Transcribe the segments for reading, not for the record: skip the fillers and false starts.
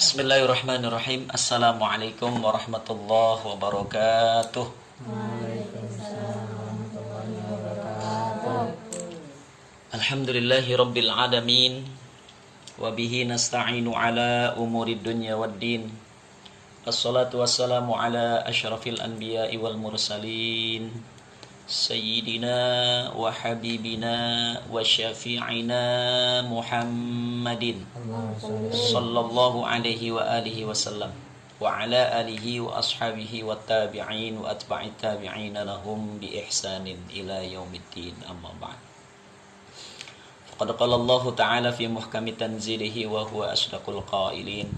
Bismillahirrahmanirrahim. Assalamualaikum warahmatullahi wabarakatuh. Alhamdulillahi rabbil alamin. Wa bihi nasta'inu ala umurid dunya waddin. Assalatu wassalamu ala asyrafil anbiya'i wal mursalin. Sayyidina wa habibina wa syafi'ina Muhammadin sallallahu alaihi wa alihi wasallam wa ala alihi wa ashabihi wa tabi'in wa atba'it tabi'ina lahum bi ihsanin ila yaumiddin, amma ba'd. Faqad qala Allah ta'ala fi muhkami tanzilihi wa huwa asdaqul qailin.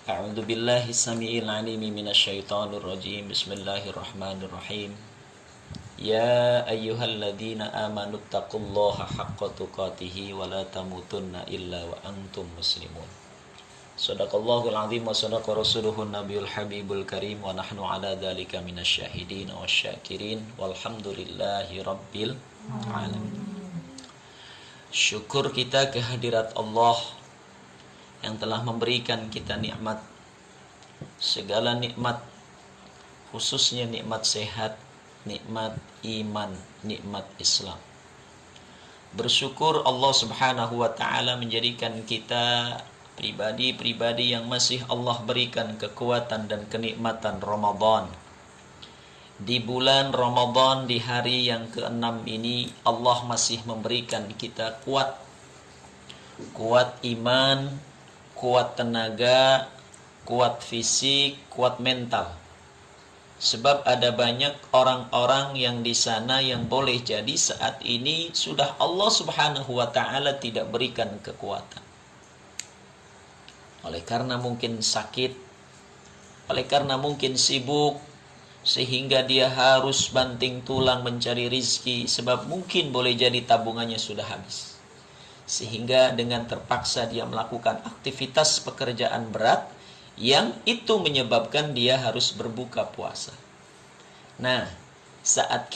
A'udzu billahi samii'il 'aliim minasy syaithanir rajim. Bismillahirrahmanirrahim. Ya ayyuhalladzina amanu taqullaha haqqa tuqatih wa la tamutunna illa wa antum muslimun. Shadaqallahul azim wa shadaqa rasuluhun nabiyul habibul karim wa nahnu ala dzalika minasyahidin wasyakirin walhamdulillahi rabbil alamin. Syukur kita kehadirat Allah yang telah memberikan kita nikmat, segala nikmat, khususnya nikmat sehat, nikmat iman, nikmat Islam. Bersyukur Allah subhanahu wa ta'ala menjadikan kita pribadi-pribadi yang masih Allah berikan kekuatan dan kenikmatan Ramadan. Di bulan Ramadan, di hari yang ke-6 ini, Allah masih memberikan kita kuat iman, kuat tenaga, kuat fisik, kuat mental. Sebab ada banyak orang-orang yang di sana yang boleh jadi saat ini sudah Allah subhanahu wa ta'ala tidak berikan kekuatan. Oleh karena mungkin sakit, oleh karena mungkin sibuk, sehingga dia harus banting tulang mencari rizki. Sebab mungkin boleh jadi tabungannya sudah habis. Sehingga dengan terpaksa dia melakukan aktivitas pekerjaan berat, yang itu menyebabkan dia harus berbuka puasa. Nah, saat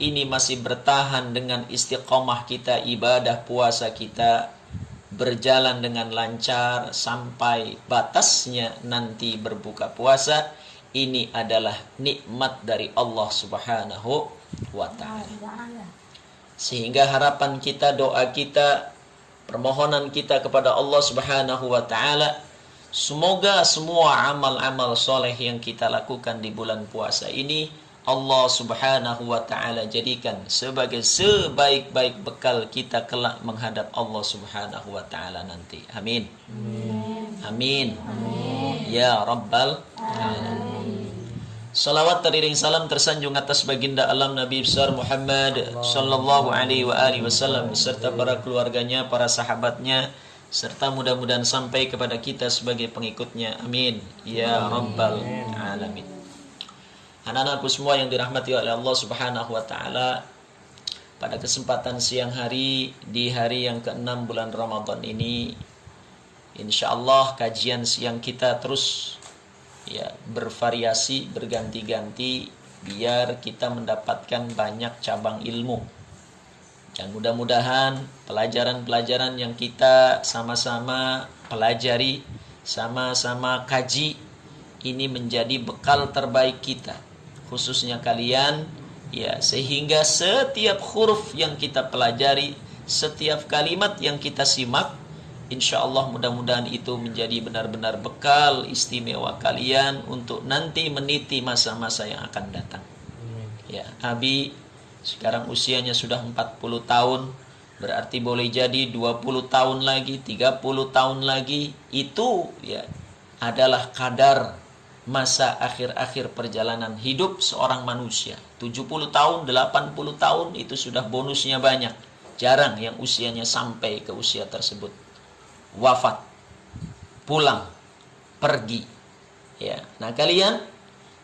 ini masih bertahan dengan istiqomah kita, ibadah puasa kita berjalan dengan lancar sampai batasnya nanti berbuka puasa, ini adalah nikmat dari Allah subhanahu wa ta'ala. Sehingga harapan kita, doa kita, permohonan kita kepada Allah subhanahu wa ta'ala, semoga semua amal-amal soleh yang kita lakukan di bulan puasa ini Allah subhanahu wa ta'ala jadikan sebagai sebaik-baik bekal kita kelak menghadap Allah subhanahu wa ta'ala nanti. Amin. Amin. Ya Rabbal Alamin. Salawat teriring salam tersanjung atas baginda alam Nabi besar Muhammad sallallahu alaihi wasallam serta para keluarganya, para sahabatnya, serta mudah-mudahan sampai kepada kita sebagai pengikutnya. Amin. Ya Rabbal Alamin. Anak-anakku semua yang dirahmati oleh Allah subhanahu wa ta'ala, pada kesempatan siang hari, di hari yang ke-6 bulan Ramadan ini, insyaallah kajian siang kita terus bervariasi, berganti-ganti, biar kita mendapatkan banyak cabang ilmu. Dan mudah-mudahan pelajaran-pelajaran yang kita sama-sama pelajari, sama-sama kaji, ini menjadi bekal terbaik kita, khususnya kalian, sehingga setiap huruf yang kita pelajari, setiap kalimat yang kita simak, insyaallah mudah-mudahan itu menjadi benar-benar bekal istimewa kalian untuk nanti meniti masa-masa yang akan datang. Abi sekarang usianya sudah 40 tahun, berarti boleh jadi 20 tahun lagi, 30 tahun lagi, itu adalah kadar masa akhir-akhir perjalanan hidup seorang manusia. 70 tahun, 80 tahun itu sudah bonusnya banyak. Jarang yang usianya sampai ke usia tersebut. Wafat, pulang, pergi. Nah kalian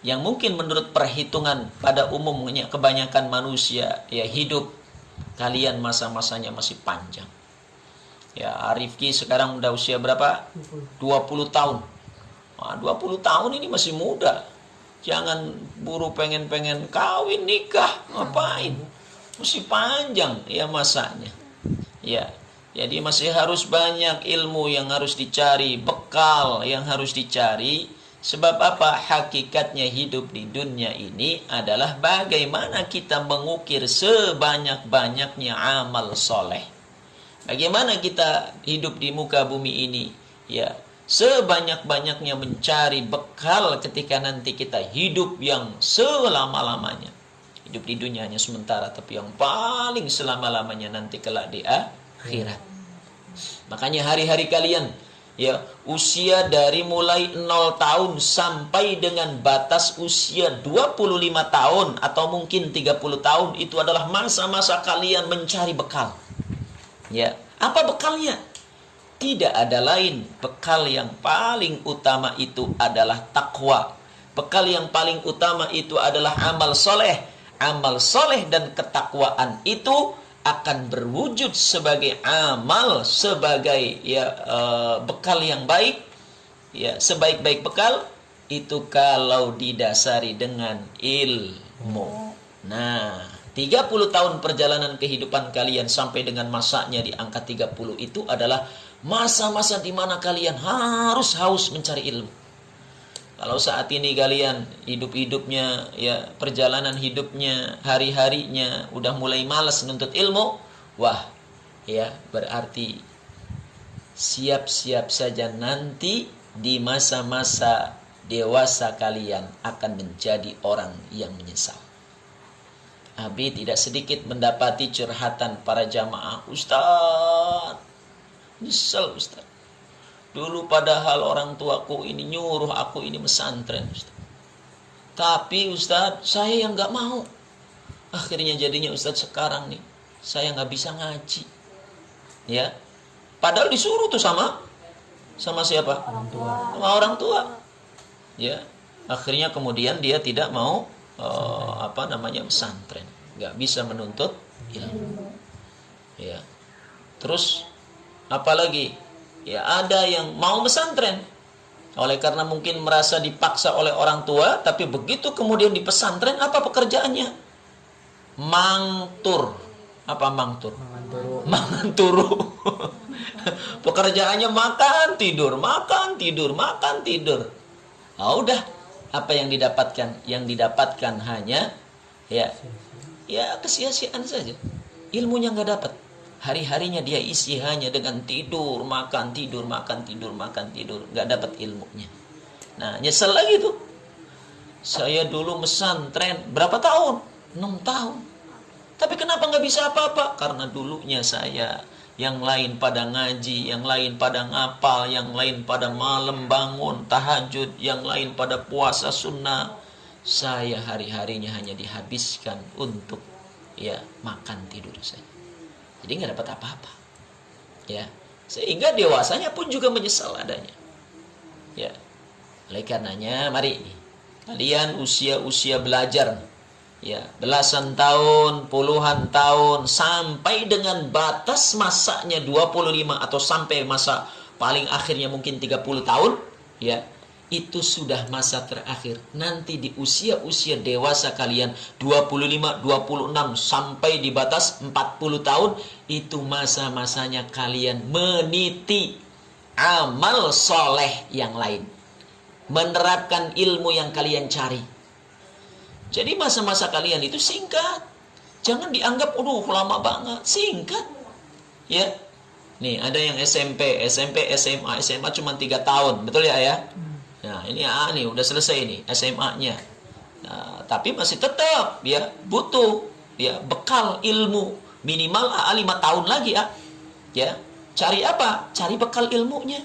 yang mungkin menurut perhitungan pada umumnya kebanyakan manusia hidup, kalian masa-masanya masih panjang. Arifki sekarang udah usia berapa? 20 tahun. 20 tahun ini masih muda. Jangan buru pengen kawin, nikah, ngapain? Masih panjang masanya. Jadi masih harus banyak ilmu yang harus dicari, bekal yang harus dicari. Sebab apa? Hakikatnya hidup di dunia ini adalah bagaimana kita mengukir sebanyak-banyaknya amal soleh. Bagaimana kita hidup di muka bumi ini, ya, sebanyak-banyaknya mencari bekal ketika nanti kita hidup yang selama-lamanya. Hidup di dunia hanya sementara, tapi yang paling selama-lamanya nanti kelak di akhirat. Makanya hari-hari kalian, ya, usia dari mulai 0 tahun sampai dengan batas usia 25 tahun atau mungkin 30 tahun itu adalah masa-masa kalian mencari bekal. Ya, apa bekalnya? Tidak ada lain, bekal yang paling utama itu adalah takwa. Bekal yang paling utama itu adalah amal soleh. Amal soleh dan ketakwaan itu akan berwujud sebagai amal, sebagai bekal yang baik, ya, sebaik-baik bekal itu kalau didasari dengan ilmu. Nah, 30 tahun perjalanan kehidupan kalian sampai dengan masanya di angka 30 itu adalah masa-masa di mana kalian harus haus mencari ilmu. Kalau saat ini kalian hidup-hidupnya, ya, perjalanan hidupnya, hari-harinya udah mulai malas menuntut ilmu, wah, ya, berarti siap-siap saja nanti di masa-masa dewasa kalian akan menjadi orang yang menyesal. Abi tidak sedikit mendapati curhatan para jamaah, Ustaz, nyesel Ustaz. Dulu padahal orang tuaku ini nyuruh aku ini pesantren, Ustaz. Tapi Ustaz, saya yang gak mau. Akhirnya jadinya Ustaz sekarang nih, saya gak bisa ngaji. Ya, padahal disuruh tuh sama siapa? Orang tua. Sama orang tua. Ya, akhirnya kemudian dia tidak mau pesantren. Gak bisa menuntut ilmu. Ya, terus apalagi? Ya, ada yang mau pesantren oleh karena mungkin merasa dipaksa oleh orang tua, tapi begitu kemudian di pesantren apa pekerjaannya? Mangtur. Apa mangtur? Manganturu. Pekerjaannya makan tidur, makan tidur, makan tidur. Nah, udah, apa yang didapatkan? Yang didapatkan hanya ya kesia-siaan saja. Ilmunya nggak dapat. Hari-harinya dia isi hanya dengan tidur, makan, tidur, makan, tidur, makan, tidur. Gak dapat ilmunya. Nah, nyesel lagi tuh. Saya dulu pesantren, berapa tahun? 6 tahun. Tapi kenapa gak bisa apa-apa? Karena dulunya saya, yang lain pada ngaji, yang lain pada ngapal, yang lain pada malam bangun, tahajud, yang lain pada puasa sunnah. Saya hari-harinya hanya dihabiskan untuk makan, tidur saja. Jadi nggak dapat apa-apa, ya, sehingga dewasanya pun juga menyesal adanya, ya. Oleh karenanya, mari kalian usia belajar, ya, belasan tahun, puluhan tahun, sampai dengan batas masanya 25 atau sampai masa paling akhirnya mungkin 30 tahun, ya. Itu sudah masa terakhir. Nanti di usia-usia dewasa kalian 25, 26 sampai di batas 40 tahun, itu masa-masanya kalian meniti amal soleh yang lain, menerapkan ilmu yang kalian cari. Jadi masa-masa kalian itu singkat. Jangan dianggap lama banget, singkat. Ya. Nih, ada yang SMP, SMA cuma 3 tahun. Betul ya, ya? Nah, ini nih udah selesai nih SMA-nya. Nah, tapi masih tetap ya butuh ya bekal ilmu minimal 5 tahun lagi ya. Ya, cari apa? Cari bekal ilmunya.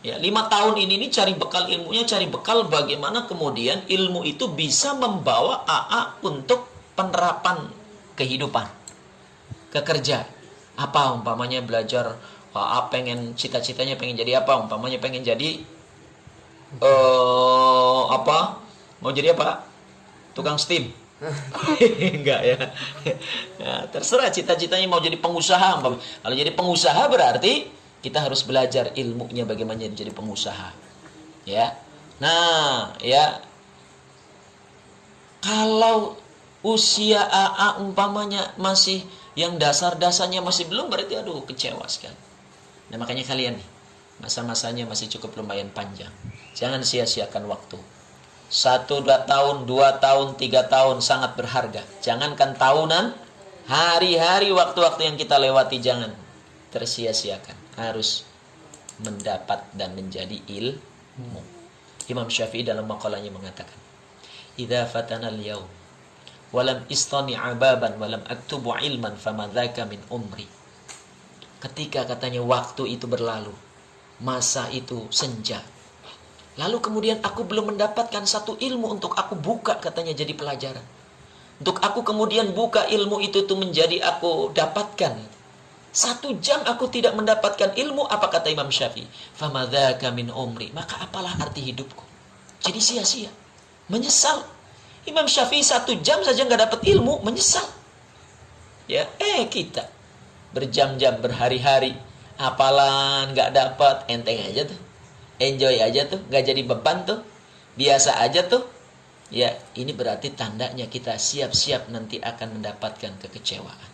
Ya, 5 tahun ini nih cari bekal ilmunya, cari bekal bagaimana kemudian ilmu itu bisa membawa AA untuk penerapan kehidupan, ke kerja. Apa umpamanya belajar AA cita-citanya pengen jadi apa? Umpamanya pengen jadi mau jadi apa? Tukang steam. Enggak ya. Ya, terserah cita-citanya mau jadi pengusaha. Kalau jadi pengusaha berarti kita harus belajar ilmunya bagaimana jadi pengusaha. Ya. Nah, ya. Kalau usia AA umpamanya masih Yang dasar-dasarnya masih belum, berarti aduh kecewa sekali. Nah makanya kalian nih, masa-masanya masih cukup lumayan panjang. Jangan sia-siakan waktu. 1, 2 tahun, 2 tahun, 3 tahun sangat berharga. Jangankan tahunan, hari-hari waktu-waktu yang kita lewati jangan tersia-siakan. Harus mendapat dan menjadi ilmu. Imam Syafi'i dalam maqalahnya mengatakan, "Idza fatana al-yaum walam istani'a baban walam aktubu ilman famadzaka min umri." Ketika katanya waktu itu berlalu, masa itu senja, lalu kemudian aku belum mendapatkan satu ilmu untuk aku buka katanya jadi pelajaran, untuk aku kemudian buka ilmu itu tuh menjadi aku dapatkan. 1 jam aku tidak mendapatkan ilmu, apa kata Imam Syafi'i? Famadzaka min umri. Maka apalah arti hidupku? Jadi sia-sia, menyesal. Imam Syafi'i 1 jam saja nggak dapat ilmu, menyesal. Ya, kita berjam-jam, berhari-hari, apalan nggak dapat, enteng aja tuh, enjoy aja tuh, nggak jadi beban tuh, biasa aja tuh. Ya, ini berarti tandanya kita siap-siap nanti akan mendapatkan kekecewaan.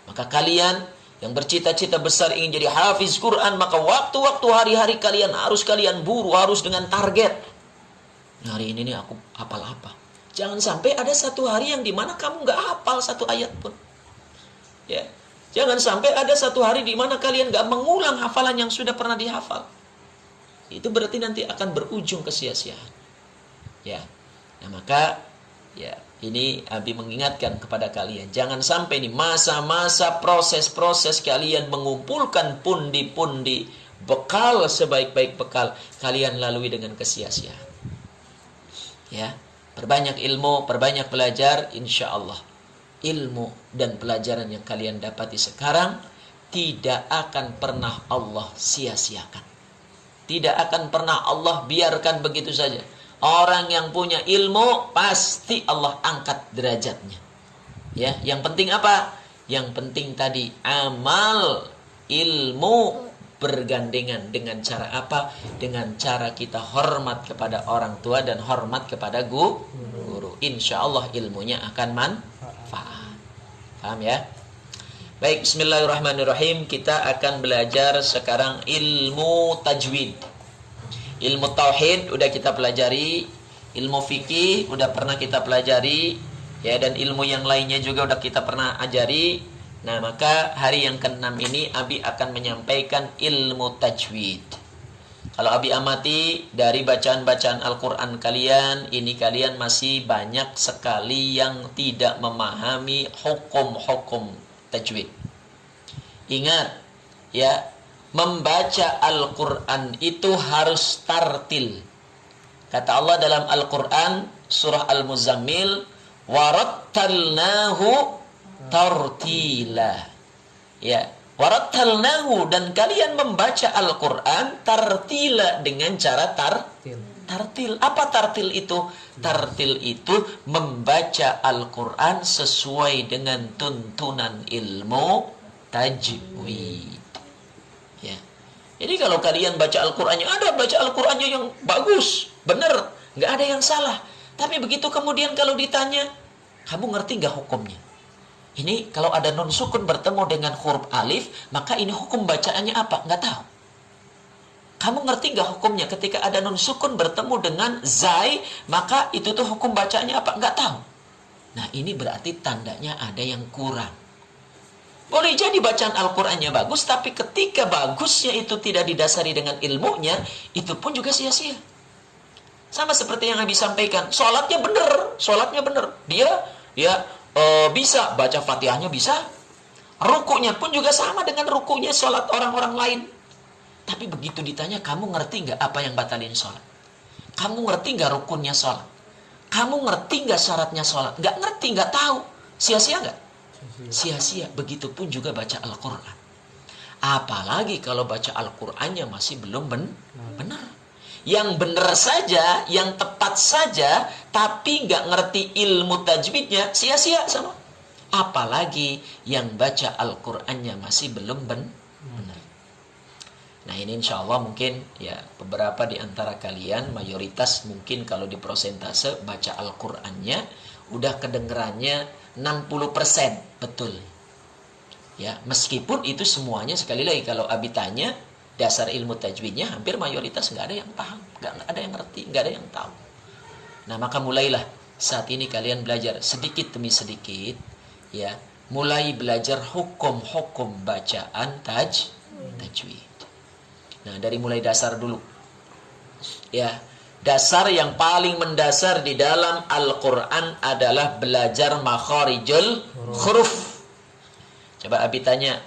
Maka kalian yang bercita-cita besar ingin jadi hafiz Quran, maka waktu-waktu hari-hari kalian harus kalian buru, harus dengan target. Hari ini nih aku hafal apa? Jangan sampai ada satu hari yang dimana kamu nggak hafal satu ayat pun. Ya, jangan sampai ada satu hari dimana kalian nggak mengulang hafalan yang sudah pernah dihafal. Itu berarti nanti akan berujung kesia-siaan. Ya, nah maka ya ini Abi mengingatkan kepada kalian, jangan sampai di masa-masa proses-proses kalian mengumpulkan pundi-pundi bekal sebaik-baik bekal, kalian lalui dengan kesia-siaan. Ya, perbanyak ilmu, perbanyak belajar, insya Allah ilmu dan pelajaran yang kalian dapati sekarang tidak akan pernah Allah sia-siakan. Tidak akan pernah Allah biarkan begitu saja. Orang yang punya ilmu pasti Allah angkat derajatnya. Ya, yang penting apa? Yang penting tadi amal, ilmu bergandengan dengan cara apa? Dengan cara kita hormat kepada orang tua dan hormat kepada guru. Insya Allah ilmunya akan manfaat. Paham ya? Baik, bismillahirrahmanirrahim. Kita akan belajar sekarang ilmu tajwid. Ilmu tauhid udah kita pelajari, ilmu fikih udah pernah kita pelajari, ya, dan ilmu yang lainnya juga udah kita pernah ajari. Nah, maka hari yang ke-6 ini Abi akan menyampaikan ilmu tajwid. Kalau Abi amati dari bacaan-bacaan Al-Quran kalian, ini kalian masih banyak sekali yang tidak memahami hukum-hukum tajwid. Ingat, ya, membaca Al-Quran itu harus tartil. Kata Allah dalam Al-Quran surah Al-Muzammil, warattalnahu tartila. Ya, warattalnahu, dan kalian membaca Al-Quran tartila dengan cara tartil. Apa tartil itu? Tartil itu membaca Al-Quran sesuai dengan tuntunan ilmu tajwid. Ya. Jadi kalau kalian baca Al-Qurannya, ada baca Al-Qurannya yang bagus, benar, nggak ada yang salah. Tapi begitu kemudian kalau ditanya, kamu ngerti nggak hukumnya? Ini kalau ada nun sukun bertemu dengan huruf alif, maka ini hukum bacaannya apa? Nggak tahu. Kamu ngerti nggak hukumnya ketika ada nun sukun bertemu dengan zai, maka itu tuh hukum bacaannya apa? Nggak tahu. Nah, ini berarti tandanya ada yang kurang. Boleh jadi bacaan Al-Qurannya bagus, tapi ketika bagusnya itu tidak didasari dengan ilmunya, itu pun juga sia-sia. Sama seperti yang Nabi sampaikan, sholatnya benar. Dia bisa baca Fatihahnya, bisa. Rukunya pun juga sama dengan rukunya sholat orang-orang lain. Tapi begitu ditanya, kamu ngerti nggak apa yang batalin sholat? Kamu ngerti nggak rukunnya sholat? Kamu ngerti nggak syaratnya sholat? Nggak ngerti, nggak tahu. Sia-sia nggak? Sia-sia. Begitupun juga baca Al-Quran. Apalagi kalau baca Al-Qurannya masih belum benar. Yang benar saja, yang tepat saja, tapi nggak ngerti ilmu tajwidnya, sia-sia sama. Apalagi yang baca Al-Qurannya masih belum benar. Nah, ini insya Allah mungkin ya beberapa di antara kalian, mayoritas mungkin kalau di prosentase baca Al-Qurannya udah kedengerannya 60% betul. Ya, meskipun itu semuanya sekali lagi kalau Abi tanya dasar ilmu tajwidnya hampir mayoritas nggak ada yang paham, nggak ada yang ngerti, nggak ada yang tahu. Nah, maka mulailah saat ini kalian belajar sedikit demi sedikit, ya, mulai belajar hukum-hukum bacaan tajwid. Nah, dari mulai dasar dulu. Ya, dasar yang paling mendasar di dalam Al-Quran adalah belajar makharijul huruf. Coba Abi tanya,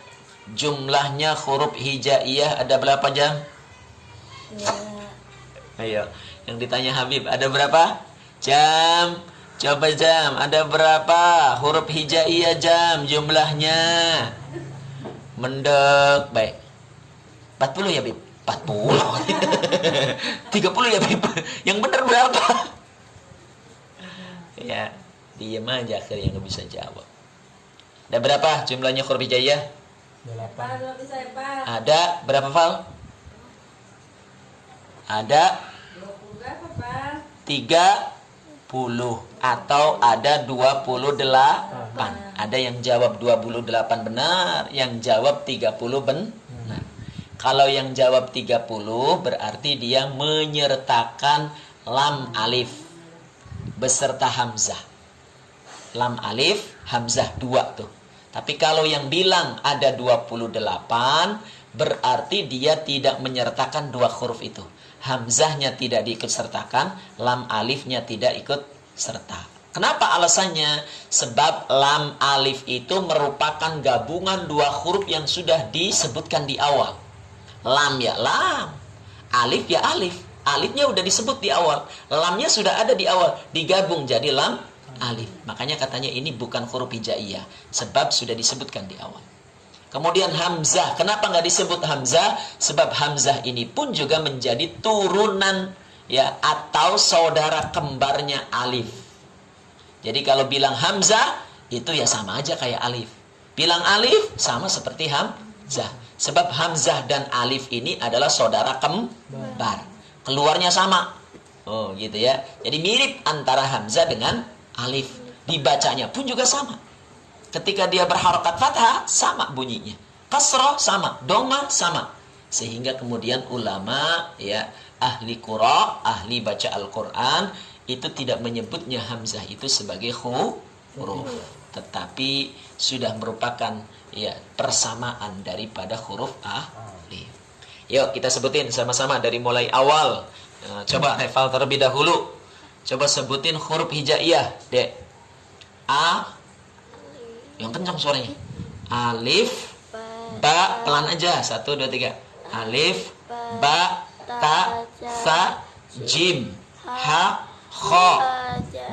jumlahnya huruf hijaiyah ada berapa Jam? Ya. Ayo, yang ditanya Habib, ada berapa? Jam, coba Jam, ada berapa huruf hijaiyah Jam jumlahnya? Mendek, baik. 40 ya Bib? 40. 30 ya Bib? Yang benar berapa? Ya, diem aja akhirnya nggak bisa jawab. Ada berapa jumlahnya huruf hijaiyah? 8. Ada berapa Fal? Ada 20 berapa, Pak? 30 atau ada 28. Ada yang jawab 28 benar, yang jawab 30 benar. Kalau yang jawab 30 berarti dia menyertakan lam alif beserta hamzah. Lam alif, hamzah 2 tuh. Tapi kalau yang bilang ada 28 berarti dia tidak menyertakan 2 huruf itu. Hamzahnya tidak diikut sertakan, lam alifnya tidak ikut serta. Kenapa alasannya? Sebab lam alif itu merupakan gabungan 2 huruf yang sudah disebutkan di awal. Lam ya lam, alif ya alif. Alifnya udah disebut di awal, lamnya sudah ada di awal, digabung jadi lam alif. Makanya katanya ini bukan huruf hijaiyah, sebab sudah disebutkan di awal. Kemudian hamzah, kenapa nggak disebut hamzah? Sebab hamzah ini pun juga menjadi turunan ya atau saudara kembarnya alif. Jadi kalau bilang hamzah itu ya sama aja kayak alif. Bilang alif sama seperti hamzah. Sebab hamzah dan alif ini adalah saudara kembar. Keluarnya sama. Oh gitu ya. Jadi mirip antara hamzah dengan alif. Dibacanya pun juga sama. Ketika dia berharokat fathah sama bunyinya. Kasroh sama, doma sama. Sehingga kemudian ulama ya ahli qira, ahli baca Al-Qur'an itu tidak menyebutnya hamzah itu sebagai huruf, tetapi sudah merupakan ya persamaan daripada huruf alif. Yuk kita sebutin sama-sama dari mulai awal. Nah, coba hafal terlebih dahulu. Coba sebutin huruf hijaiyah, Dek. A. Yang kencang suaranya. Alif, ba, pelan aja. 1 2 3. Alif, ba, ta, sa, jim, ha, kha,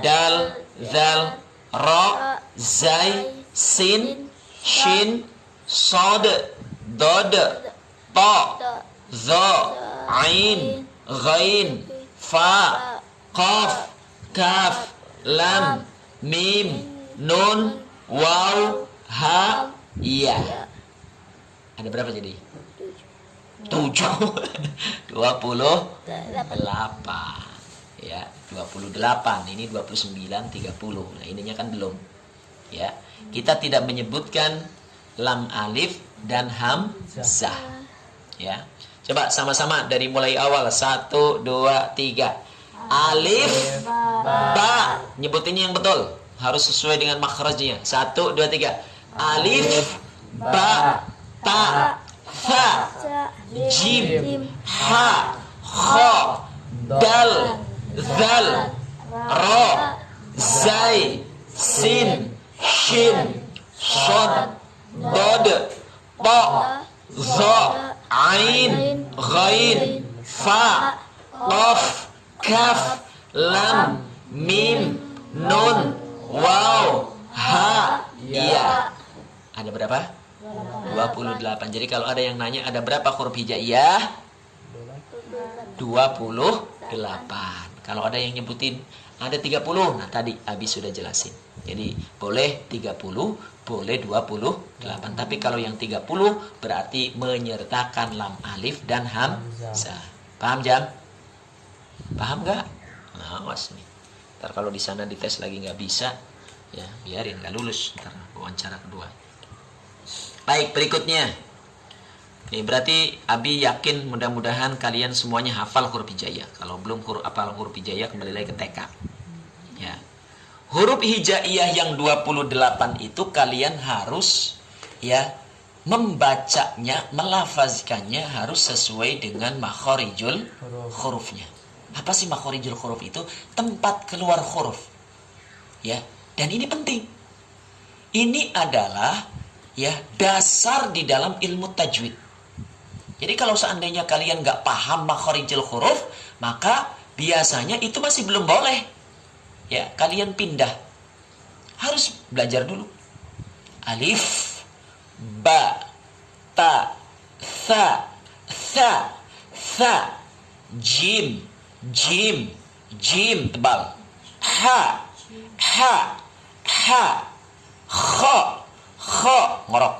dal, zal, ra, zai, sin, shin, sad, dad, ta, za, ain, ghain, fa, qaf, kaf, lam, mim, nun, waw, ha, ya. Ada berapa jadi? 7. 28. Ya, 28. Ini 29, 30. Nah, ininya kan belum. Ya. Kita tidak menyebutkan lam alif dan hamzah. Ya. Coba sama-sama dari mulai awal. 1 2 3. Alif, ba. Nyebutinnya yang betul. Harus sesuai dengan makhrajnya. 1 2 3. Alif, ba, ta, fa, jim, ha, kha, dal, zal, ra, zai, sin, shin, shad, dad, ta, za, ain, ghain, fa, qaf, kaf, lam, mim, nun, waw, ha, ya. Ada berapa? 28. Jadi kalau ada yang nanya ada berapa huruf hijaiyah? 28. Kalau ada yang nyebutin ada 30. Nah tadi Abi sudah jelasin. Jadi boleh 30, boleh 28. Tapi kalau yang 30 berarti menyertakan lam alif dan hamzah. Paham Jam? Paham nggak? Nah, awas nih. Ntar kalau di sana dites lagi nggak bisa, ya biarin nggak lulus. Ntar wawancara kedua. Baik, berikutnya. Ini berarti Abi yakin mudah-mudahan kalian semuanya hafal huruf hijaiyah. Kalau belum hafal huruf hijaiyah, kembali lagi ke TK. Ya. Huruf hijaiyah yang 28 itu kalian harus ya membacanya, melafazkannya harus sesuai dengan makharijul hurufnya. Apa sih makharijul huruf itu? Tempat keluar huruf. Ya, dan ini penting. Ini adalah ya dasar di dalam ilmu tajwid. Jadi kalau seandainya kalian nggak paham makharijul huruf, maka biasanya itu masih belum boleh. Ya, kalian pindah. Harus belajar dulu. Alif, ba, ta, tha, jim, jim tebal. Ha, kha, ngorok.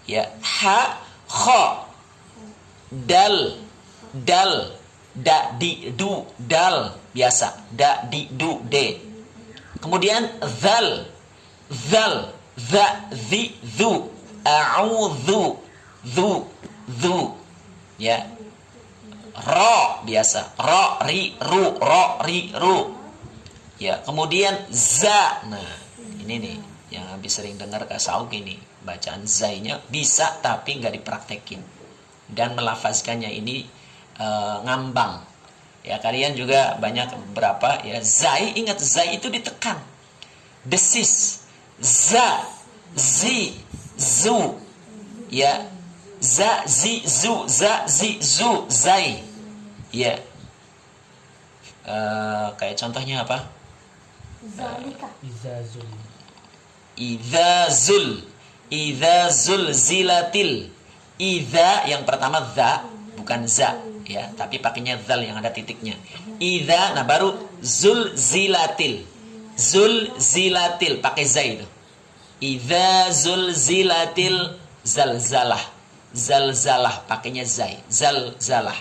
Ya, ha, kha. Dal, da, di, du, dal, biasa. Da, di, du, de. Kemudian zal, za, zi, zu, a'udzu, zu. Ya. Ra, biasa. Ra, ri, ru. Ya, kemudian za. Nah, ini nih yang habis sering dengar Kak Sauk ini. Bacaan zainya bisa tapi nggak dipraktekin. Dan melafazkannya ini ngambang. Ya, kalian juga banyak berapa ya zai, ingat zai itu ditekan. Desis, za, zi, zu. Ya. Za, zi, zu, zai. Ya. Kayak contohnya apa? Zalika. Idza zulzilatil. Idza yang pertama za, bukan za ya, tapi pakainya zal yang ada titiknya. Idza, nah baru zulzilatil. Zulzilatil pakai za itu. Idza zulzilatil zalzalah. Zalzalah pakainya zai. Zalzalah.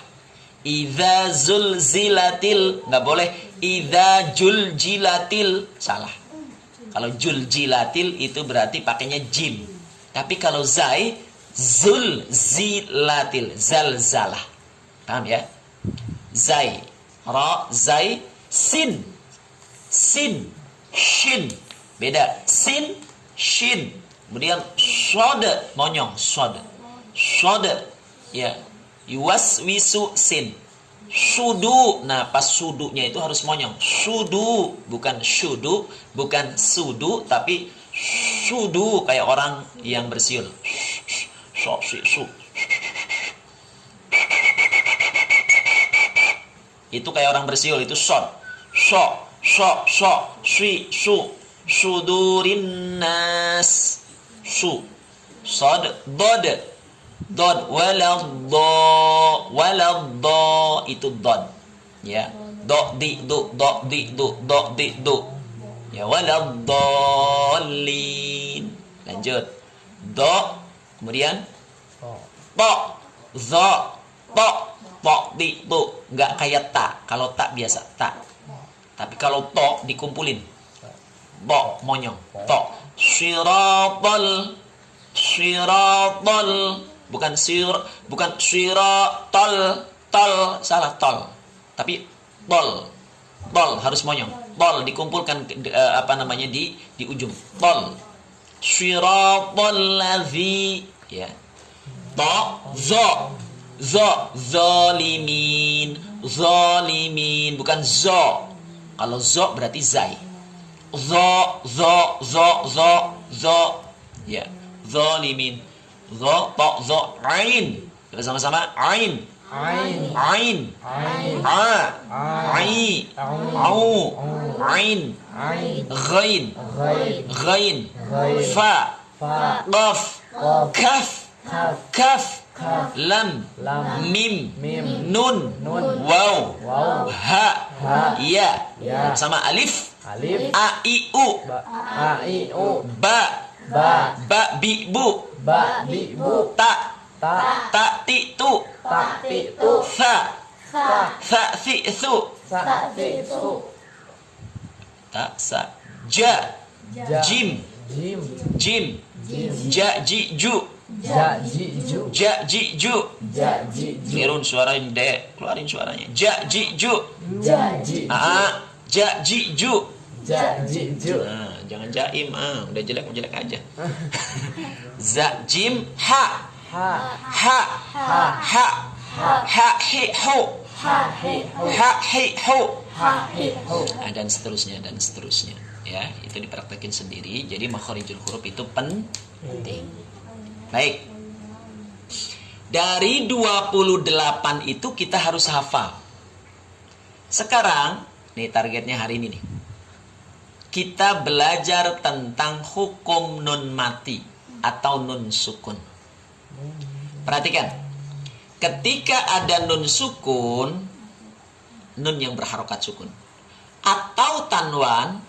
Idza zulzilatil, enggak boleh idza juljilatil, salah. Kalau juljilatil itu berarti pakainya jim. Tapi kalau zai zulzilatil, zalzalah. Paham ya? Zai, ra, zai, sin, shin. Beda. Sin, shin. Kemudian shod, monyong, shod. Ya. Yuwaswisu, sin. Sudu. Nah, pas sudunya itu harus monyong. Sudu, bukan syudu, bukan sudu, tapi sudu kayak orang yang bersiul. Itu kayak orang bersiul, itu shod. Sudurin nas. Sod, dod, waladdo, itu dod. Ya. Do, di, du. Ya, waladdallin. Lanjut. Do, kemudian to, zo, to, di, tu. Enggak kayak ta. Kalau tak biasa, tak. Tapi kalau to dikumpulin. To, monyong. To. Syiratal. Bukan syiratal. Tol, salah tol. Tapi tol harus monyong. Tol dikumpulkan di ujung. Tol. Syiratal ladzi, ya. To, zo, zalimin, bukan zo. Kalau zo berarti zai. Zo, ya. Zalimin. Zo, to, zo, ain. Kita sama-sama ain. Ain. Ai. Au. Ain. Ghain. Fa. Qaf. Kaf. Lam. Mim. Nun. Waw. Ha. Ya. Sama alif. A, I, U. Ba, bi, bu. Ta, ti, tu. Sa, si, su. Ta, sa. Ja, jim. Ja, ji, ju. Ja ji ju. Ja ji ju. Ja ji ju. Nirun suarain de, keluarin suaranya. Ja ji ju. Ja ji. Ja ji ju. Ja ji ju. Nah, jangan jaim, udah jelek aja. Za jim ha. Ha. Ha. Ha. Ha hi hu. Ha hi hu. Ha hi hu. Ha hi hu. Dan seterusnya ya, itu dipraktekin sendiri. Jadi makharijul huruf itu penting. Baik. Dari 28 itu kita harus hafal. Sekarang, nih targetnya hari ini nih. Kita belajar tentang hukum nun mati atau nun sukun. Perhatikan. Ketika ada nun sukun, nun yang berharokat sukun, atau tanwan,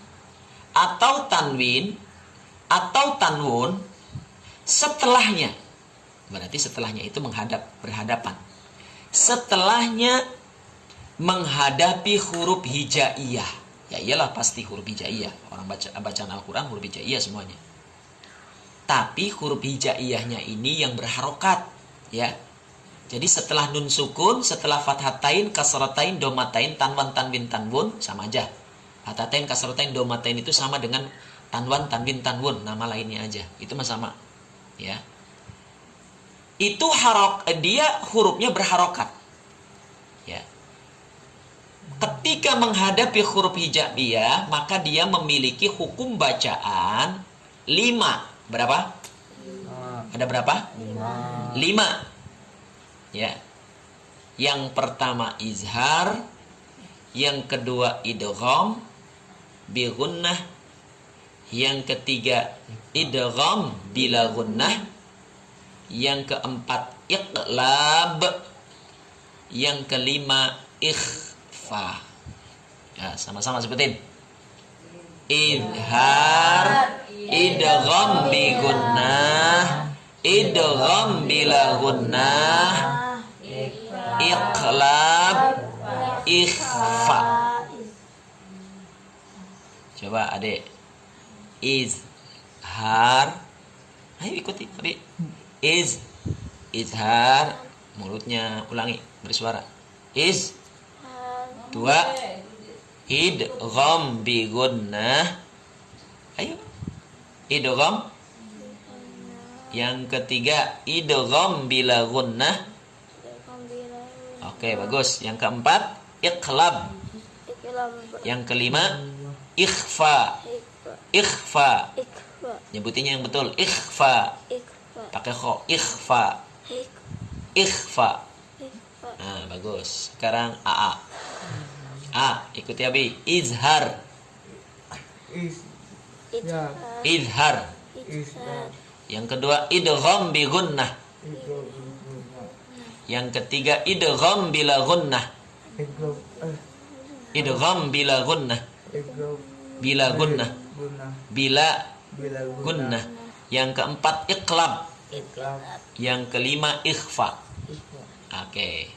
atau tanwin, atau tanwun, setelahnya, berarti setelahnya itu berhadapan. Setelahnya menghadapi huruf hijaiyah. Ya iyalah pasti huruf hijaiyah. Orang bacaan Al-Quran huruf hijaiyah semuanya. Tapi huruf hijaiyahnya ini yang berharokat. Ya. Jadi setelah nun sukun, setelah fathatain, kasratain, domatain, tanwan, tanwin, tanwun, sama aja. Fathatain, kasratain, domatain itu sama dengan tanwan, tanwin, tanwun. Nama lainnya aja. Itu mah sama. Ya. Itu dia hurufnya berharokat. Ya. Ketika menghadapi huruf hijaiyah, maka dia memiliki hukum bacaan 5. Berapa? Ada berapa? 5. Ya. Yang pertama izhar, yang kedua idgham bi gunnah, yang ketiga idgham bila gunnah, yang keempat iqlab, yang kelima ikhfa. Ya, sama-sama sebutin. Izhar, idgham bi gunnah, idgham bila gunnah, iqlab, ikhfa. Coba Adek. Izhar. Ayo ikuti, Abi. Izhar, mulutnya ulangi bersuara. Dua. Idgham bi gunnah. Ayo. Idgham. Yang ketiga idgham bila gunnah. Oke, bagus. Yang keempat iqlab. Yang kelima ikhfa. Ikhfa. Nyebutinnya yang betul. Ikhfa. Pakai kho. Ikhfa. Ikhfa. Nah, bagus. Sekarang AA. Ikuti Abi. Izhar. Izhar. Yang kedua idgham bi gunnah. Yang ketiga idgham bila gunnah. Idgham bila gunnah. Bila gunnah. Bila gunnah. Yang keempat iqlab. Yang kelima ikhfa. Oke.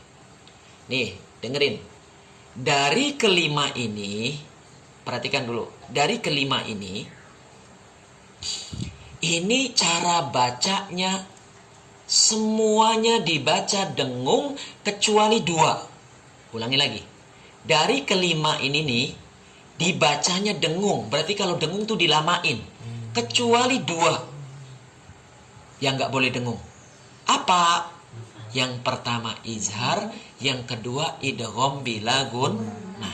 Nih, dengerin. Dari kelima ini, perhatikan dulu. Dari kelima ini cara bacanya semuanya dibaca dengung kecuali 2. Ulangi lagi. Dari kelima ini nih dibacanya dengung. Berarti kalau dengung tuh dilamain. Kecuali 2 yang nggak boleh dengung. Apa? Yang pertama izhar, yang kedua idgham bila gunnah.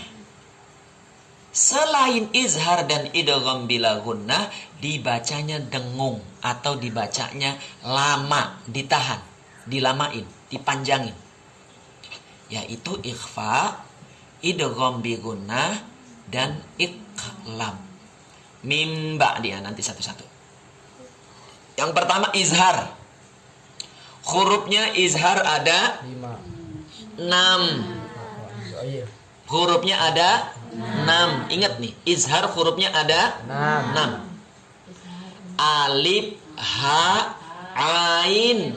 Selain izhar dan idgham bila gunnah, dibacanya dengung atau dibacanya lama, ditahan, dilamain, dipanjangin. Yaitu ikhfa, idgham bi gunnah, dan iqlab. Mimba dia nanti satu-satu. Yang pertama izhar. Hurufnya izhar ada 6. Hurufnya ada 6. Ingat nih, izhar hurufnya ada 6. Alif, ha, ain,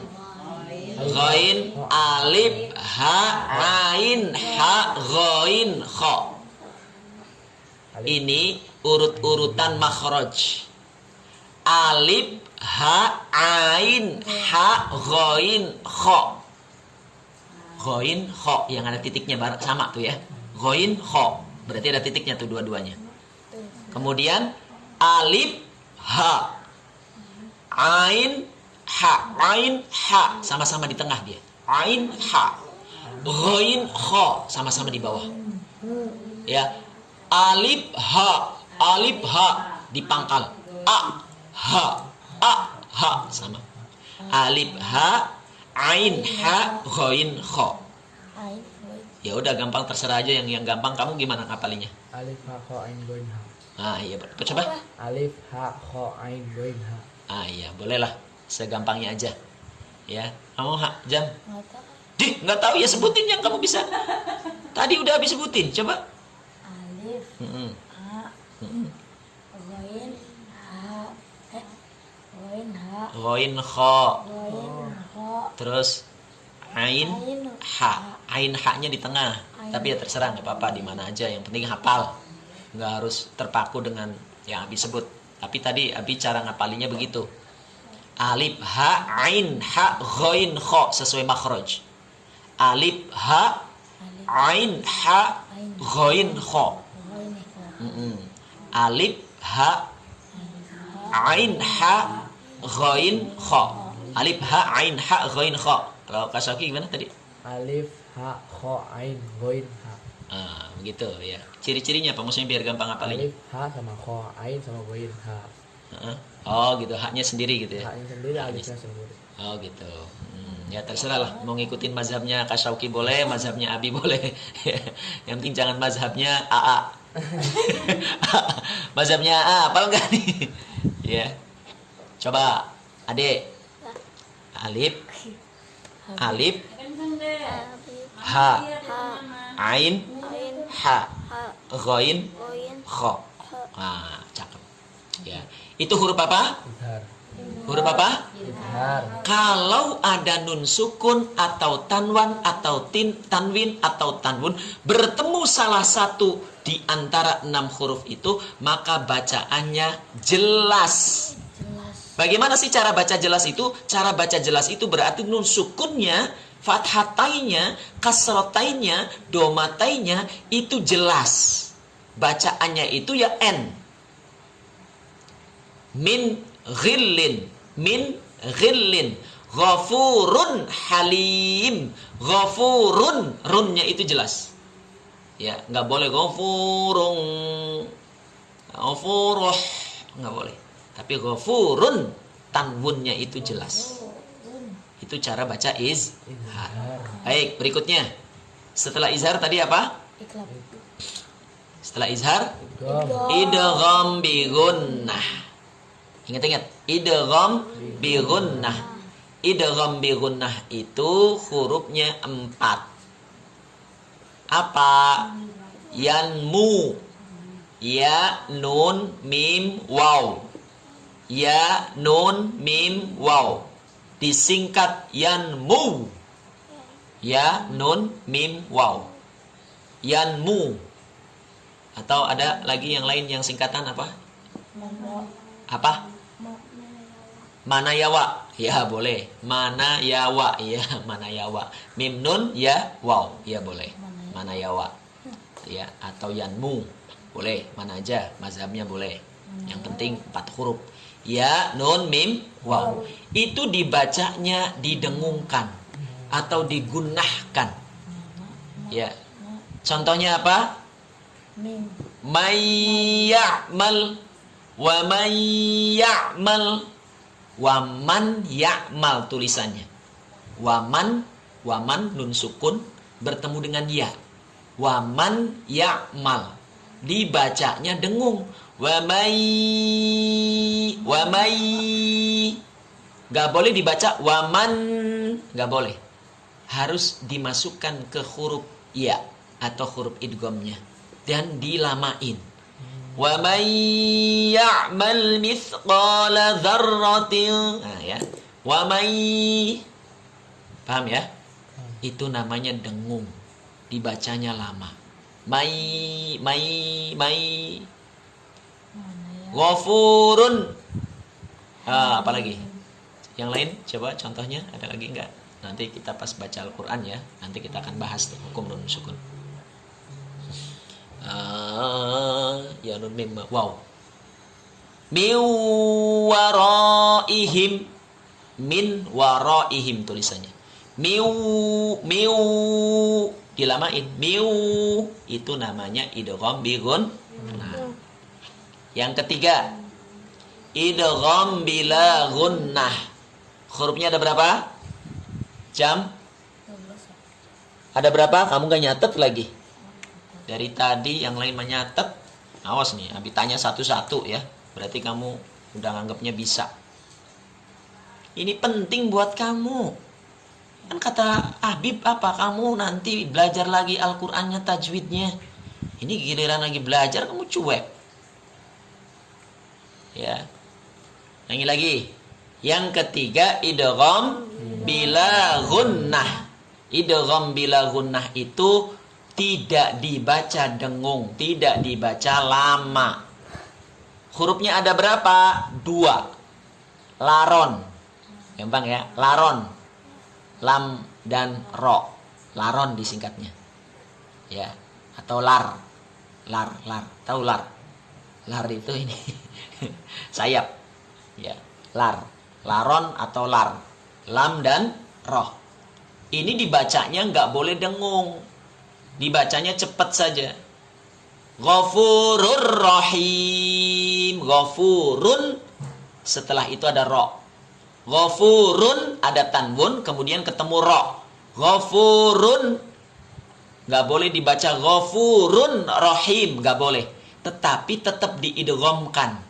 ghain, alif, ha, ain, ha, ghain, kha. Ini urut-urutan makhraj. alif, ha, ain, ha, ghain, kha. Ghain, kha yang ada titiknya sama tuh ya. Ghain, kha. Berarti ada titiknya tuh dua-duanya. Kemudian alif, ha, ain, ha. Ain, ha sama-sama di tengah dia. Ain, ha. Ghain, kha sama-sama di bawah. Ya. Alif, ha. Alif, ha di pangkal. A, ha sama. Alif, ha, ain, ha, ghain, kha. Ain, Ya udah gampang, terserah aja yang gampang. Kamu gimana ngapalinya? Alif ha kha ain ghain ha. Iya, coba. Alif ha kha ain ghain ha. Iya, bolehlah. Segampangnya aja. Ya. Kamu jam? nggak tahu. Dih, nggak tahu ya, sebutin yang kamu bisa. Tadi udah habis sebutin, coba. Alif, Mm-mm. A, Mm-mm. Ghain, Ha, Ghain, Ha, Ghain, kha. Ghain, Ha, Terus ain, Ain, ha. Ain ha-nya di tengah. Ain. Tapi ya terserah, nggak apa-apa di mana aja. Yang penting hafal. Nggak harus terpaku dengan yang Abi sebut. Tapi tadi Abi cara ngapalinya begitu. Alif, ha, ain, ha, ghain, kha sesuai makhraj. Alif, ha, Alif, ain, ha, ghain, kha. Ghain, Ha, Alif, ha, ain, ha, ghain, kha. Alif, ha, ain, ha, ghain, kha. Kalau Kak Syauqi gimana tadi? Alif ha kha ain ghain ha. Begitu ya. Ciri-cirinya apa? Maksudnya biar gampang hafalinnya. Alif ha sama kha, ain sama ghain ha. Oh gitu, haknya sendiri gitu ya. Ha-nya sendiri, alifnya sendiri. Oh gitu. Ya terserah lah. Mau ngikutin mazhabnya Kak Syauqi boleh, mazhabnya Abi boleh. Yang penting jangan mazhabnya AA. Mazhabnya AA, apal enggak nih? Ya. Coba, Adek. Alif, alif, ha, ain, Ain, ha, Ha, ghain, Ghain, kha. Cakep. Ya. Itu huruf apa? Izhar. Huruf apa? Izhar. Kalau ada nun sukun atau tanwan atau tanwin atau tanwun bertemu salah satu di antara 6 huruf itu, maka bacaannya jelas. jelas. Bagaimana sih cara baca jelas itu? Cara baca jelas itu berarti nun sukunnya, fathatainya, kasrotainya, domatainya itu jelas. Bacaannya itu ya N. Min ghillin, ghafurun halim, ghafurun, runnya itu jelas. Ya, nggak boleh ghafuruh, nggak boleh. Tapi ghafurun, tanwunnya itu jelas. Itu cara baca izhar. Baik, berikutnya. Setelah izhar tadi apa? Iklab. Setelah izhar, Idgham. idgham bi gunnah. Ingat-ingat, idgham bi gunnah. Idgham bi gunnah itu hurufnya 4. Apa? Yanmu. Ya, nun, mim, waw. Ya, nun, mim, waw. Disingkat yanmu. Ya, nun, mim, waw. Yanmu. Atau ada lagi yang lain yang singkatan apa? Apa? Manayawa. Ya, boleh. Manayawa. Ya, manayawa. Mim, nun, ya, waw. Ya, boleh. Manayawa. Ya, atau yanmu. Boleh. Mana aja. Mazhabnya boleh. Yang penting 4 huruf. Ya, nun, mim, waw. Itu dibacanya didengungkan atau digunahkan. Ya. Contohnya apa? Mim. Mayya'mal wa mayya'mal wa man ya'mal tulisannya. Waman nun sukun bertemu dengan ya. Waman ya'mal dibacanya dengung. Wa may gak boleh dibaca waman, gak boleh. Harus dimasukkan ke huruf ya atau huruf idghamnya dan dilamain. Wa may ya'mal mithqala dzarratin. Nah ya. Wa may, paham ya? Itu namanya dengung. Dibacanya lama. May. Ghafurun. Apalagi? Yang lain coba contohnya ada lagi enggak? Nanti kita pas baca Al-Qur'an ya. Nanti kita akan bahas tuh hukum nun sukun. Ya nun mim. Wow. Min waraihim, min waraihim tulisannya. Miu dilamain. Miu itu namanya idgham bi gunnah. Yang ketiga, idgham bila gunnah. Hurufnya ada berapa? Jam? Ada berapa? Kamu gak nyatet lagi. Dari tadi yang lain menyatet. Awas nih, Abi tanya satu-satu ya. Berarti kamu udah nganggapnya bisa. Ini penting buat kamu. Kan kata Habib apa? Kamu nanti belajar lagi Al-Qur'annya, tajwidnya. Ini giliran lagi belajar kamu cuek. Ya. Lagi lagi. Yang ketiga idgham bila gunnah. Idgham bila gunnah itu tidak dibaca dengung, tidak dibaca lama. Hurufnya ada berapa? 2. Laron. Gampang ya, laron. Lam dan ro. Laron disingkatnya. Ya, atau lar. Lar. Tahu lar? Lar itu ini sayap. Ya, lar. Laron atau lar. Lam dan ro. Ini dibacanya nggak boleh dengung. Dibacanya cepat saja. Ghafurur Rahim. Ghafurun. Setelah itu ada ro. Ghafurun ada tanwun, kemudian ketemu ro. Ghafurun. Gak boleh dibaca Ghafurun Rahim. Gak boleh. Tetapi tetap diidghamkan.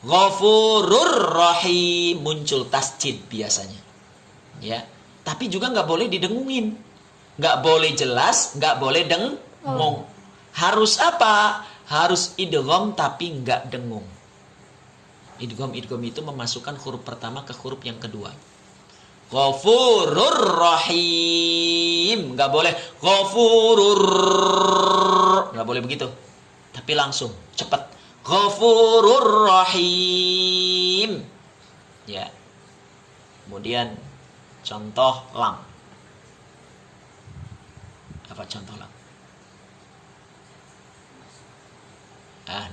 Ghafurur Rahim. Muncul tasjid biasanya. Ya. Tapi juga gak boleh didengungin. Gak boleh jelas, gak boleh dengung. Harus apa? Harus idgham tapi nggak dengung. Idgham itu memasukkan huruf pertama ke huruf yang kedua. Ghafurur Rahim. Nggak boleh Ghafurur. Nggak boleh begitu. Tapi langsung, cepat. Ghafurur Rahim. Ya. Kemudian contoh lam. Apa contoh lam?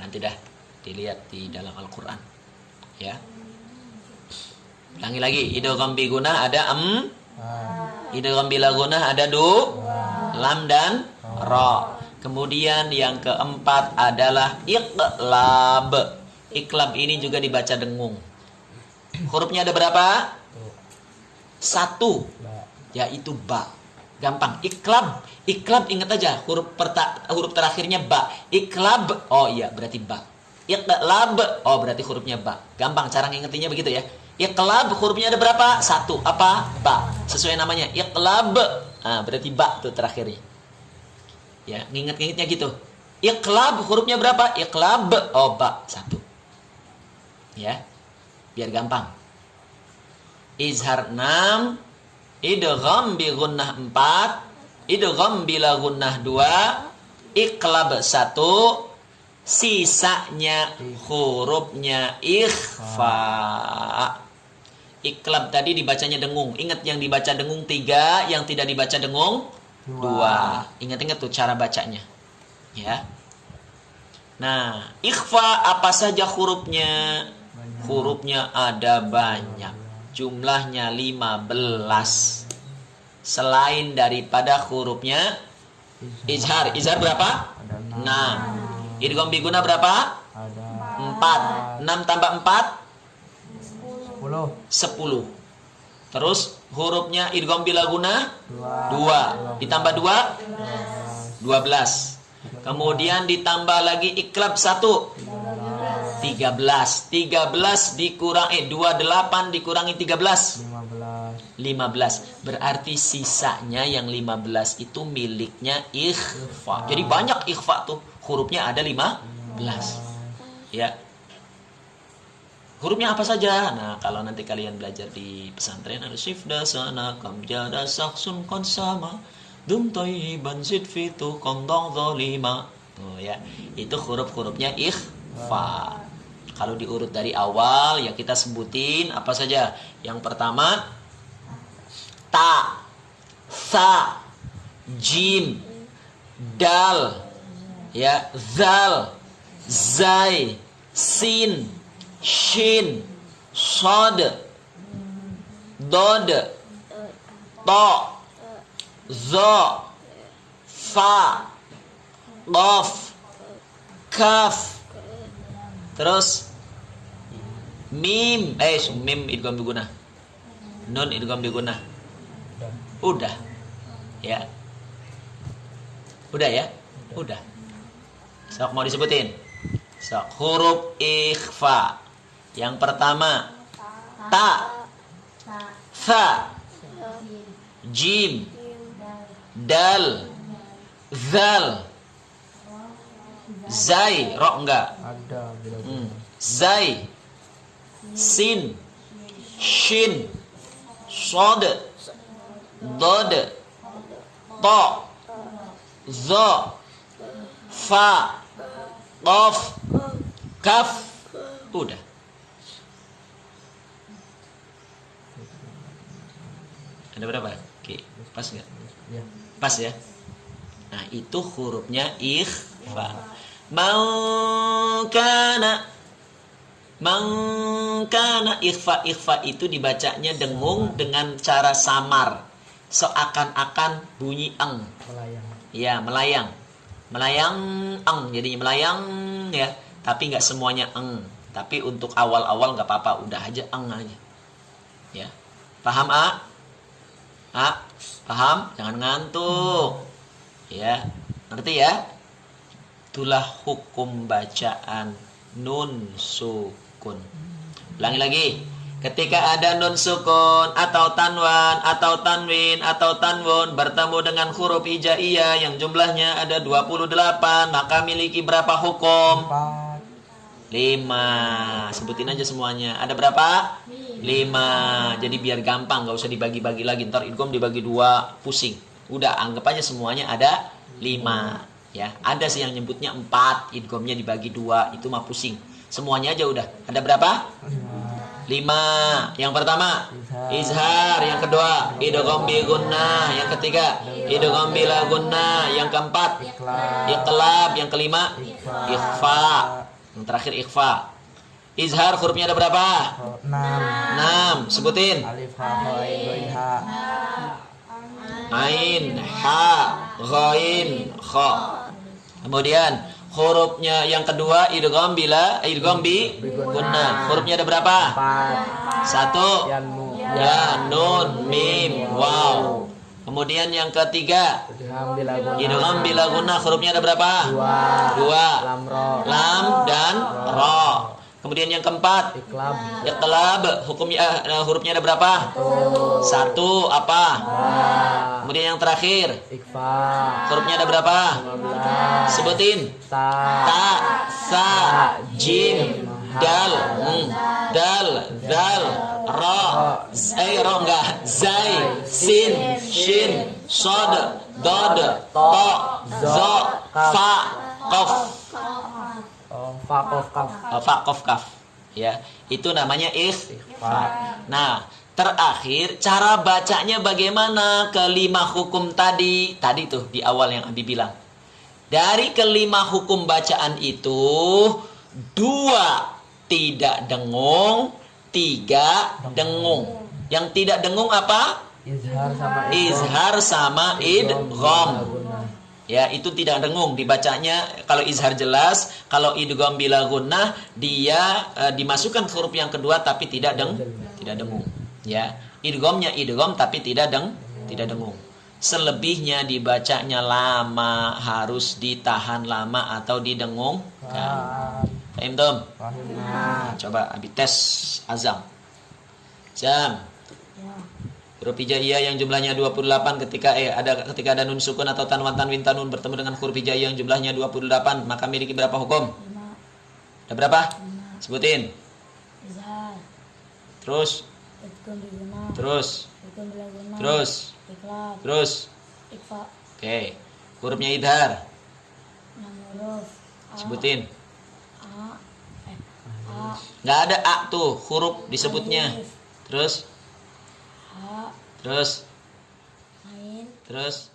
Nanti dah dilihat di dalam Al-Quran. Ya. Ulangi lagi. Idgham bi gunnah ada idgham bila gunnah ada lam dan ra. Kemudian yang keempat adalah iqlab. Iqlab ini juga dibaca dengung. Hurufnya ada berapa? 1. Yaitu ba. Gampang. Iqlab. Iqlab ingat aja huruf terakhirnya ba. Iqlab, oh iya berarti ba. Iqlab, oh berarti hurufnya ba. Gampang cara ngingetinnya begitu ya. Iqlab hurufnya ada berapa? 1. Apa? Ba. Sesuai namanya. Iqlab. Berarti ba tuh terakhirnya. Ya, nginget-ngingetnya gitu. Iqlab hurufnya berapa? Iqlab, oh ba 1. Ya. Biar gampang. Izhar 6, idgham bi gunnah 4, idgham bila gunnah 2, iqlab 1, sisanya hurufnya ikhfa. Iqlab tadi dibacanya dengung. Ingat yang dibaca dengung 3, yang tidak dibaca dengung 2. Ingat-ingat tuh cara bacanya. Ya. Nah, ikhfa apa saja hurufnya? Hurufnya ada banyak. Jumlahnya 15. Selain daripada hurufnya izhar. Izhar berapa? 6. Idgham bi gunnah berapa? 4. 6 tambah 4? 10. Terus hurufnya idgham bila gunnah 2. Ditambah 2? 12. Kemudian ditambah lagi iqlab 1. 13 dikurang 28 dikurangi 13 15. Berarti sisanya yang 15 itu miliknya ikhfa. Jadi banyak ikhfa tuh. Hurufnya ada 15. Ya. Hurufnya apa saja? Nah, kalau nanti kalian belajar di pesantren ada sifda sana kam jada saksun kon sama dum thayyiban zid fitu qandang zalima. Tuh ya. Itu huruf-hurufnya ikhfa. Kalau diurut dari awal ya kita sebutin apa saja. Yang pertama ta, sa, jim, dal, ya, zal, zai, sin, shin, sod, dod, to, zo, fa, qaf, kaf. Terus mim, mim idgham diguna. Nun idgham diguna. Udah. Ya. Udah ya? Udah. Sok mau disebutin? Sok huruf ikhfa. Yang pertama ta, sa, jim, dal, zal, zai, ro enggak? Ada bila Zai, sin, shin, sod, dod, to, zo, fa, qaf, kaf. Udah. Ada berapa? Oke, pas nggak? ya. Pas ya. Nah, itu hurufnya ikhfa. Mangkana ikhfa itu dibacanya dengung dengan cara samar, seakan-akan bunyi eng. Melayang. Ya, melayang eng, jadinya melayang ya, tapi nggak semuanya eng. Tapi untuk awal-awal nggak apa-apa, udah aja eng aja. Ya, paham paham? Jangan ngantuk. Ya, ngerti ya? Itulah hukum bacaan nun sukun. Ulangi lagi. Ketika ada nun sukun atau tanwan atau tanwin atau tanwun bertemu dengan huruf hijaiyah yang jumlahnya ada 28, maka miliki berapa hukum? 4. 5. Sebutin aja semuanya. Ada berapa? 5. Jadi biar gampang, gak usah dibagi-bagi lagi. Ntar idgham dibagi 2, pusing. Udah, anggap aja semuanya ada 5. Ya, ada sih yang nyebutnya 4, idghamnya dibagi 2, itu mah pusing. Semuanya aja udah. Ada berapa? 5. Yang pertama izhar, yang kedua idgham bi gunnah, yang ketiga idgham bila gunnah, yang keempat iqlab, yang kelima ikhfa, yang terakhir ikhfa. Izhar hurufnya ada berapa? 6. Sebutin. Alif, ha, ha, ain, ha. Ain, ha, ghain, kha. Kemudian hurufnya yang kedua idgham bi gunnah. Hurufnya ada berapa? 1. Ya, nu. Ya, nun, mim, waw. Kemudian yang ketiga idgham bila gunnah, hurufnya ada berapa? 2. Lam, ro. Lam dan ro. Kemudian yang keempat Iqlab. iqlab, hurufnya ada berapa? 1. Apa? Kemudian yang terakhir Ikhfa. hurufnya ada berapa? 15. Sebutin. Ta, sa, jim, dal, zal, ro, ro enggak, zai, sin, shin, sod, dod, to, zo, fa, qaf. Fa, qaf, kaf. Fa, qaf, kaf. Ya, itu namanya ikhfa. Nah, terakhir cara bacanya bagaimana? Kelima hukum tadi tuh di awal yang Abi bilang. Dari kelima hukum bacaan itu 2 tidak dengung, 3 dengung. Yang tidak dengung apa? Izhar sama idgham. Ya, itu tidak dengung dibacanya. Kalau izhar jelas, kalau idgham bila gunnah dia dimasukkan huruf yang kedua tapi tidak dengung. Ya, idghamnya idgham tapi tidak dengung. Selebihnya dibacanya lama, harus ditahan lama atau didengungkan. Paham, Tom? Nah, coba Abi tes azam. Jam. Huruf hijaiyah yang jumlahnya 28 ketika ada nun sukun atau tanwan tanwin tanun bertemu dengan huruf hijaiyah yang jumlahnya 28, maka miliki berapa hukum? 5. Ada berapa? Sebutin. Izhar. Terus. Idgham bi gunnah. Terus. Idgham bila gunnah. Terus. Iqlab. Terus. Ikhfa. Oke. Hurufnya idhar. 6 huruf. Sebutin. A, Nggak ada A tuh huruf disebutnya. Alif. Terus, Ha. terus, Ain. terus.